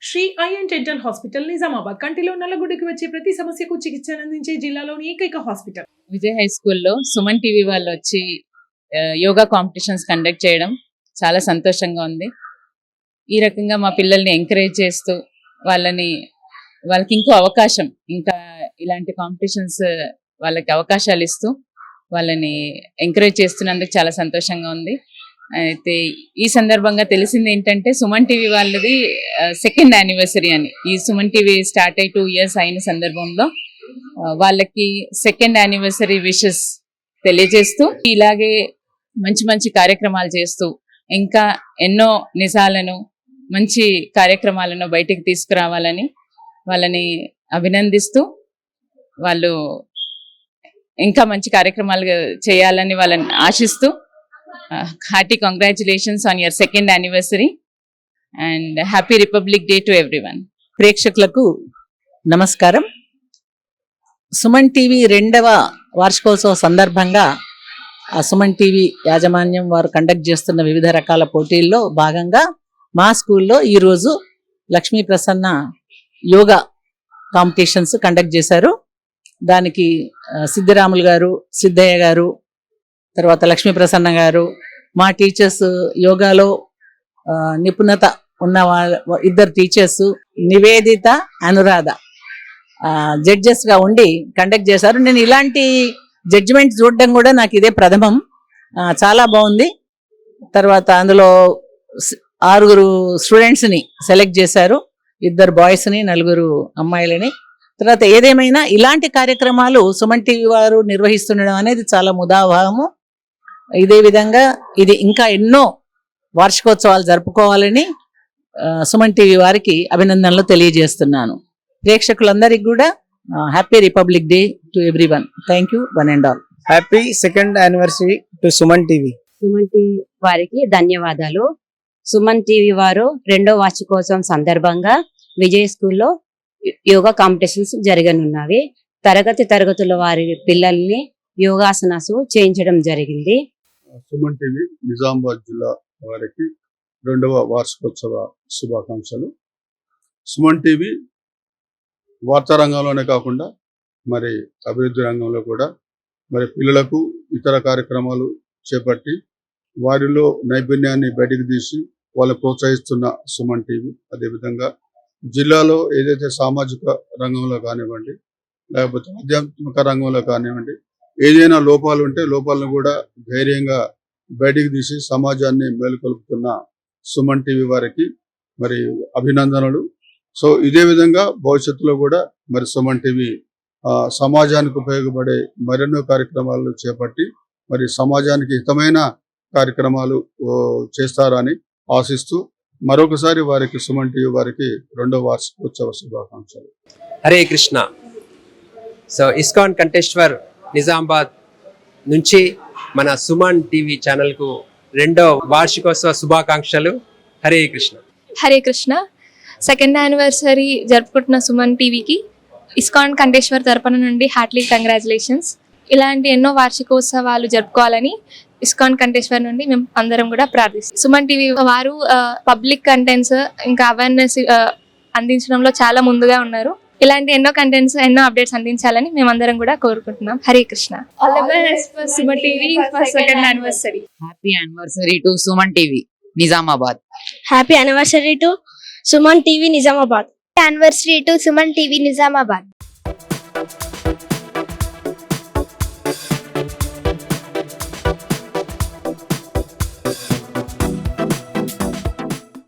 శ్రీ ఐఎన్ dental hospital Nizamabad కంటిలో నల్లగుడ్డకి వచ్చే ప్రతి సమస్యకు చికిత్సను అందించే జిల్లాలోని ఏకైక హాస్పిటల్. విజయ్ హై స్కూల్లో సుమన్ టీవీ వాళ్ళు వచ్చి యోగా కాంపిటీషన్స్ కండక్ట్ చేయడం చాలా సంతోషంగా ఉంది. ఈ రకంగా మా పిల్లల్ని ఎంకరేజ్ చేస్తూ వాళ్ళకి ఇంకో అవకాశం, ఇంకా ఇలాంటి కాంపిటీషన్స్ వాళ్ళకి అవకాశాలు ఇస్తూ వాళ్ళని ఎంకరేజ్ చేస్తున్నందుకు చాలా సంతోషంగా ఉంది. అయితే ఈ సందర్భంగా తెలిసింది ఏంటంటే సుమన్ టీవీ వాళ్ళది సెకండ్ యానివర్సరీ అని. ఈ సుమన్ టీవీ స్టార్ట్ అయ్యి 2 years అయిన సందర్భంలో వాళ్ళకి సెకండ్ యానివర్సరీ విషెస్ తెలియజేస్తూ ఇలాగే మంచి మంచి కార్యక్రమాలు చేస్తూ ఇంకా ఎన్నో నిజాలను మంచి కార్యక్రమాలను బయటికి తీసుకురావాలని వాళ్ళని అభినందిస్తూ, వాళ్ళు ఇంకా మంచి కార్యక్రమాలు చేయాలని వాళ్ళని ఆశిస్తూ hearty congratulations on your second anniversary and happy Republic Day to everyone. ప్రేక్షకులకు నమస్కారం. సుమన్ టీవీ 2వ వార్షికోత్సవ సందర్భంగా సుమన్ టీవీ యాజమాన్యం వారు కండక్ట్ చేస్తున్న వివిధ రకాల పోటీల్లో భాగంగా మా స్కూల్లో ఈరోజు లక్ష్మీ ప్రసన్న యోగా కాంపిటీషన్స్ కండక్ట్ చేశారు. దానికి సిద్ధిరాములు గారు, సిద్ధయ్య గారు, తర్వాత లక్ష్మీ ప్రసన్న గారు, మా టీచర్స్, యోగాలో నిపుణత ఉన్న ఇద్దరు టీచర్స్ నివేదిత, అనురాధ జడ్జెస్గా ఉండి కండక్ట్ చేశారు. నేను ఇలాంటి జడ్జిమెంట్ చూడడం కూడా నాకు ఇదే ప్రథమం. చాలా బాగుంది. తర్వాత అందులో 6 స్టూడెంట్స్ని సెలెక్ట్ చేశారు, 2 బాయ్స్ని, 4 అమ్మాయిలని. తర్వాత ఏదేమైనా ఇలాంటి కార్యక్రమాలు సుమన్ టీవీ వారు నిర్వహిస్తుండడం అనేది చాలా ముదాభావము. ఇదే విధంగా ఇది ఇంకా ఎన్నో వార్షికోత్సవాలు జరుపుకోవాలని సుమన్ టీవీ వారికి అభినందనలు తెలియజేస్తున్నాను. ప్రేక్షకులందరికీ కూడా happy republic day to everyone. Thank you one and all. Happy second anniversary to Suman TV. Suman TV వారికి ధన్యవాదాలు. సుమన్ టీవీ వారు 2వ వార్షికోత్సవం సందర్భంగా విజయ్ స్కూల్లో యోగా కాంపిటీషన్స్ జరగనున్నవి. తరగతుల వారి పిల్లల్ని యోగాసనాలు చేయించడం జరిగింది. సుమన్ టీవీ నిజామాబాద్ జిల్లా వారికి 2వ వార్షికోత్సవ శుభాకాంక్షలు. సుమన్ టీవీ వార్తా రంగంలోనే కాకుండా మరి అభివృద్ధి రంగంలో కూడా మరి పిల్లలకు ఇతర కార్యక్రమాలు చేపట్టి వారిలో నైపుణ్యాన్ని బయటికి తీసి వాళ్ళు ప్రోత్సహిస్తున్న సుమన్ టీవీ. అదేవిధంగా జిల్లాలో ఏదైతే సామాజిక రంగంలో కానివ్వండి, లేకపోతే ఆధ్యాత్మిక రంగంలో కానివ్వండి, ఏదైనా లోపాలు ఉంటే లోపాలను కూడా ధైర్యంగా బయటికి తీసి సమాజాన్ని మేలుకొల్పుతున్న సుమన్ టీవీ వారికి మరి అభినందనలు. సో ఇదే విధంగా భవిష్యత్తులో కూడా మరి సుమన్ టీవీ సమాజానికి ఉపయోగపడే మరెన్నో కార్యక్రమాలు చేపట్టి మరి సమాజానికి హితమైన కార్యక్రమాలు చేస్తారని ఆశిస్తూ మరొకసారి వారికి సుమన్ టీవీ వారికి 2వ వార్షికోత్సవ శుభాకాంక్షలు. Hare Krishna. So ISKCON contester Nizamabad నుంచి మన సుమన్ టీవీ ఛానల్కు 2వ వార్షికోత్సవ శుభాకాంక్షలు. హరే కృష్ణ. హరే కృష్ణ. సెకండ్ యానివర్సరీ జరుపుకుంటున్న సుమన్ టీవీకి ఇస్కాన్ కంటేశ్వర్ తరపున నుండి హార్ట్లీ కంగ్రాచులేషన్స్. ఇలాంటి ఎన్నో వార్షికోత్సవాలు జరుపుకోవాలని ఇస్కాన్ కంటేశ్వర్ నుండి మేము అందరం కూడా ప్రార్థిస్తాం. సుమన్ టీవీ వారు పబ్లిక్ కంటెంట్స్ ఇంకా అవేర్నెస్ అందించడంలో చాలా ముందుగా ఉన్నారు. ఇలాంటి ఎన్నో కంటెంట్స్, ఎన్నో అప్డేట్స్ అందించాలని మేమందరం కూడా కోరుకుంటున్నాం. Hare Krishna. All the best for Suman TV for second anniversary. Happy anniversary to Suman TV Nizamabad. Happy anniversary to Suman TV Nizamabad. Anniversary to Suman TV Nizamabad.